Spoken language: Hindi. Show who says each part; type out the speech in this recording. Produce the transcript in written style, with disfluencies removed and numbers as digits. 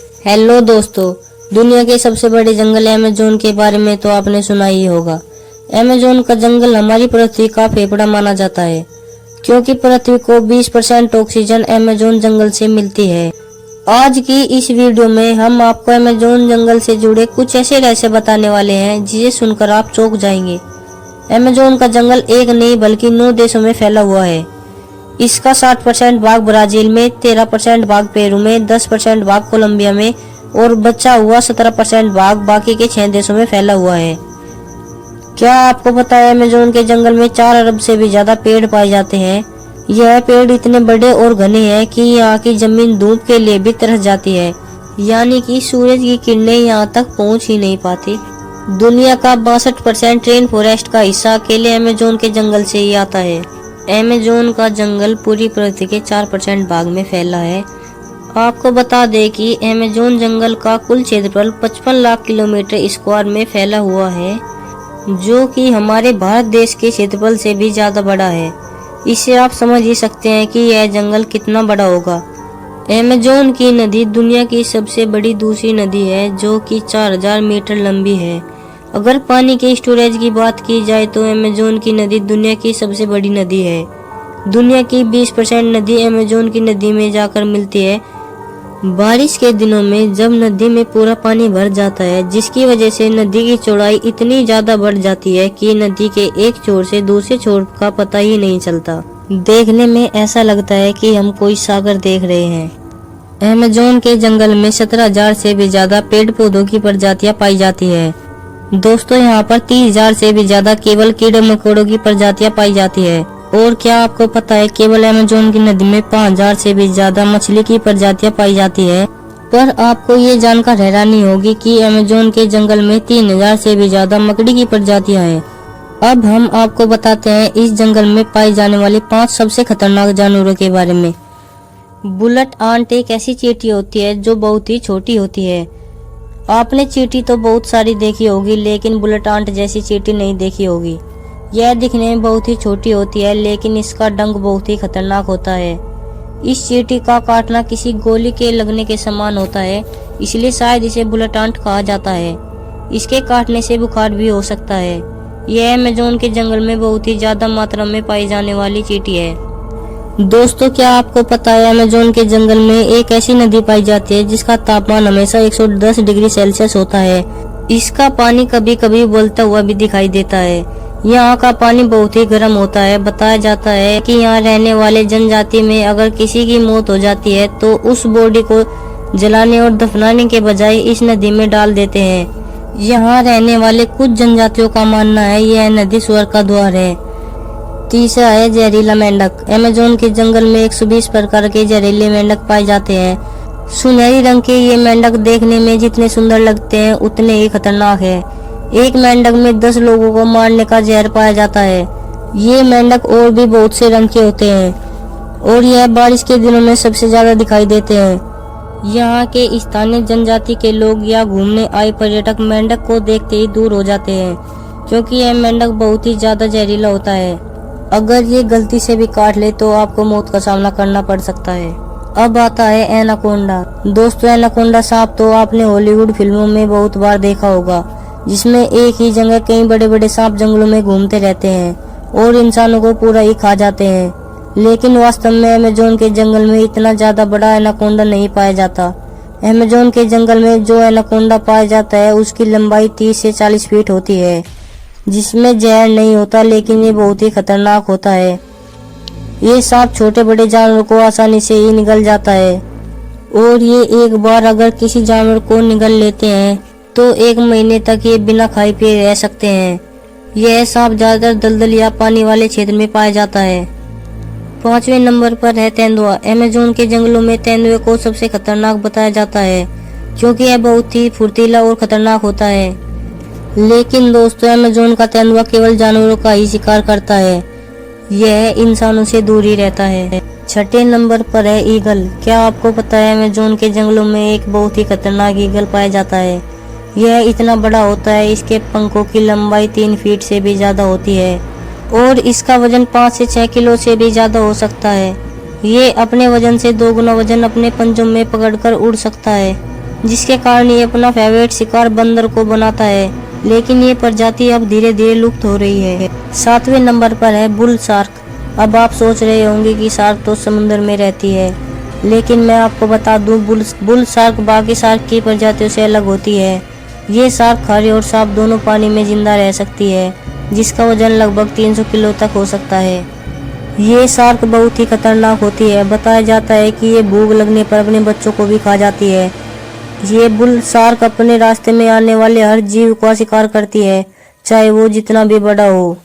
Speaker 1: हेलो दोस्तों, दुनिया के सबसे बड़े जंगल अमेज़न के बारे में तो आपने सुना ही होगा। अमेज़न का जंगल हमारी पृथ्वी का फेफड़ा माना जाता है, क्योंकि पृथ्वी को 20% ऑक्सीजन अमेज़न जंगल से मिलती है। आज की इस वीडियो में हम आपको अमेज़न जंगल से जुड़े कुछ ऐसे रहस्य बताने वाले हैं जिसे सुनकर आप चौंक जाएंगे। अमेज़न का जंगल एक नहीं बल्कि 9 देशों में फैला हुआ है। इसका 60% भाग ब्राजील में, 13% भाग पेरू में, 10% भाग कोलंबिया में और बचा हुआ 17% भाग बाकी के 6 देशों में फैला हुआ है। क्या आपको पता है अमेज़न के जंगल में 4 अरब से भी ज्यादा पेड़ पाए जाते हैं। यह पेड़ इतने बड़े और घने हैं कि यहाँ की जमीन धूप के लिए भी तरस जाती है, यानी कि सूरज की किरणें यहाँ तक पहुँच ही नहीं पाती। दुनिया का 62% रेन फॉरेस्ट का हिस्सा अकेले अमेज़न के जंगल से ही आता है। अमेज़न का जंगल पूरी पृथ्वी के 4% भाग में फैला है। आपको बता दें कि अमेज़न जंगल का कुल क्षेत्रफल 55 लाख किलोमीटर स्क्वायर में फैला हुआ है, जो कि हमारे भारत देश के क्षेत्रफल से भी ज्यादा बड़ा है। इससे आप समझ ही सकते हैं कि यह जंगल कितना बड़ा होगा। अमेज़न की नदी दुनिया की सबसे बड़ी दूसरी नदी है, जो कि 4000 मीटर लंबी है। अगर पानी के स्टोरेज की बात की जाए तो अमेज़न की नदी दुनिया की सबसे बड़ी नदी है। दुनिया की 20% नदी अमेज़न की नदी में जाकर मिलती है। बारिश के दिनों में जब नदी में पूरा पानी भर जाता है, जिसकी वजह से नदी की चौड़ाई इतनी ज्यादा बढ़ जाती है कि नदी के एक छोर से दूसरे छोर का पता ही नहीं चलता। देखने में ऐसा लगता है कि हम कोई सागर देख रहे हैं। अमेज़न के जंगल में 17,000 से भी ज्यादा पेड़ पौधों की प्रजातियां पाई जाती है। दोस्तों, यहाँ पर 30,000 से भी ज्यादा केवल कीड़े मकोड़ों की प्रजातियां पाई जाती है। और क्या आपको पता है केवल अमेज़न की नदी में 5,000 से भी ज्यादा मछली की प्रजातियां पाई जाती है। पर आपको ये जानकर हैरानी होगी कि अमेज़न के जंगल में 3,000 से भी ज्यादा मकड़ी की प्रजातियां हैं। अब हम आपको बताते हैं इस जंगल में पाई जाने वाले 5 सबसे खतरनाक जानवरों के बारे में। बुलेट आंट एक ऐसी चींटी होती है जो बहुत ही छोटी होती है। आपने चींटी तो बहुत सारी देखी होगी, लेकिन बुलेट आंट जैसी चींटी नहीं देखी होगी। यह दिखने में बहुत ही छोटी होती है, लेकिन इसका डंक बहुत ही खतरनाक होता है। इस चींटी का काटना किसी गोली के लगने के समान होता है, इसलिए शायद इसे बुलेट आंट कहा जाता है। इसके काटने से बुखार भी हो सकता है। यह अमेज़न के जंगल में बहुत ही ज्यादा मात्रा में पाई जाने वाली चींटी है। दोस्तों, क्या आपको पता है अमेज़न के जंगल में एक ऐसी नदी पाई जाती है जिसका तापमान हमेशा 110 डिग्री सेल्सियस होता है। इसका पानी कभी कभी उबलता हुआ भी दिखाई देता है। यहाँ का पानी बहुत ही गर्म होता है। बताया जाता है कि यहाँ रहने वाले जनजाति में अगर किसी की मौत हो जाती है तो उस बॉडी को जलाने और दफनाने के बजाय इस नदी में डाल देते हैं। यहाँ रहने वाले कुछ जनजातियों का मानना है यह नदी स्वर्ग का द्वार है। तीसरा है जहरीला मेंढक। अमेज़न के जंगल में 120 प्रकार के जहरीले मेंढक पाए जाते हैं। सुनहरी रंग के ये मेंढक देखने में जितने सुंदर लगते हैं उतने ही खतरनाक है। एक मेंढक में 10 लोगों को मारने का जहर पाया जाता है। ये मेंढक और भी बहुत से रंग के होते हैं और यह बारिश के दिनों में सबसे ज्यादा दिखाई देते हैं। यहाँ के स्थानीय जनजाति के लोग या घूमने आए पर्यटक मेंढक को देखते ही दूर हो जाते हैं, क्योंकि यह मेंढक बहुत ही ज्यादा जहरीला होता है। अगर ये गलती से भी काट ले तो आपको मौत का सामना करना पड़ सकता है। अब आता है एनाकोंडा। दोस्तों, एनाकोंडा सांप तो आपने हॉलीवुड फिल्मों में बहुत बार देखा होगा, जिसमें एक ही जगह कई बड़े बड़े सांप जंगलों में घूमते रहते हैं और इंसानों को पूरा ही खा जाते हैं। लेकिन वास्तव में अमेज़न के जंगल में इतना ज्यादा बड़ा एनाकोंडा नहीं पाया जाता। अमेज़न के जंगल में जो एनाकोंडा पाया जाता है उसकी लंबाई 30 से 40 फीट होती है, जिसमें जहर नहीं होता, लेकिन ये बहुत ही खतरनाक होता है। ये सांप छोटे बड़े जानवरों को आसानी से ही निगल जाता है और ये एक बार अगर किसी जानवर को निगल लेते हैं तो 1 महीने तक ये बिना खाए पिए रह सकते हैं। यह सांप ज्यादातर दलदल या पानी वाले क्षेत्र में पाया जाता है। 5वें नंबर पर है तेंदुआ। अमेज़न के जंगलों में तेंदुए को सबसे खतरनाक बताया जाता है, क्योंकि यह बहुत ही फुर्तीला और खतरनाक होता है। लेकिन दोस्तों, अमेज़न का तेंदुआ केवल जानवरों का ही शिकार करता है, यह इंसानों से दूर ही रहता है। 6ठे नंबर पर है ईगल। क्या आपको पता है अमेज़न के जंगलों में एक बहुत ही खतरनाक ईगल पाया जाता है। यह इतना बड़ा होता है, इसके पंखों की लंबाई 3 फीट से भी ज्यादा होती है और इसका वजन 5 से 6 किलो से भी ज्यादा हो सकता है। ये अपने वजन से 2 गुना वजन अपने पंजों में पकड़कर उड़ सकता है। जिसके कारण ये अपना फेवरेट शिकार बंदर को बनाता है। लेकिन ये प्रजाति अब धीरे धीरे लुप्त हो रही है। 7वें नंबर पर है बुल शार्क। अब आप सोच रहे होंगे कि शार्क तो समुद्र में रहती है, लेकिन मैं आपको बता दूं बुल शार्क बाकी शार्क की प्रजातियों से अलग होती है। ये शार्क खारे और साफ दोनों पानी में जिंदा रह सकती है, जिसका वजन लगभग 300 किलो तक हो सकता है। ये शार्क बहुत ही खतरनाक होती है। बताया जाता है कि ये भूख लगने पर अपने बच्चों को भी खा जाती है। ये बुल शार्क अपने रास्ते में आने वाले हर जीव का शिकार करती है, चाहे वो जितना भी बड़ा हो।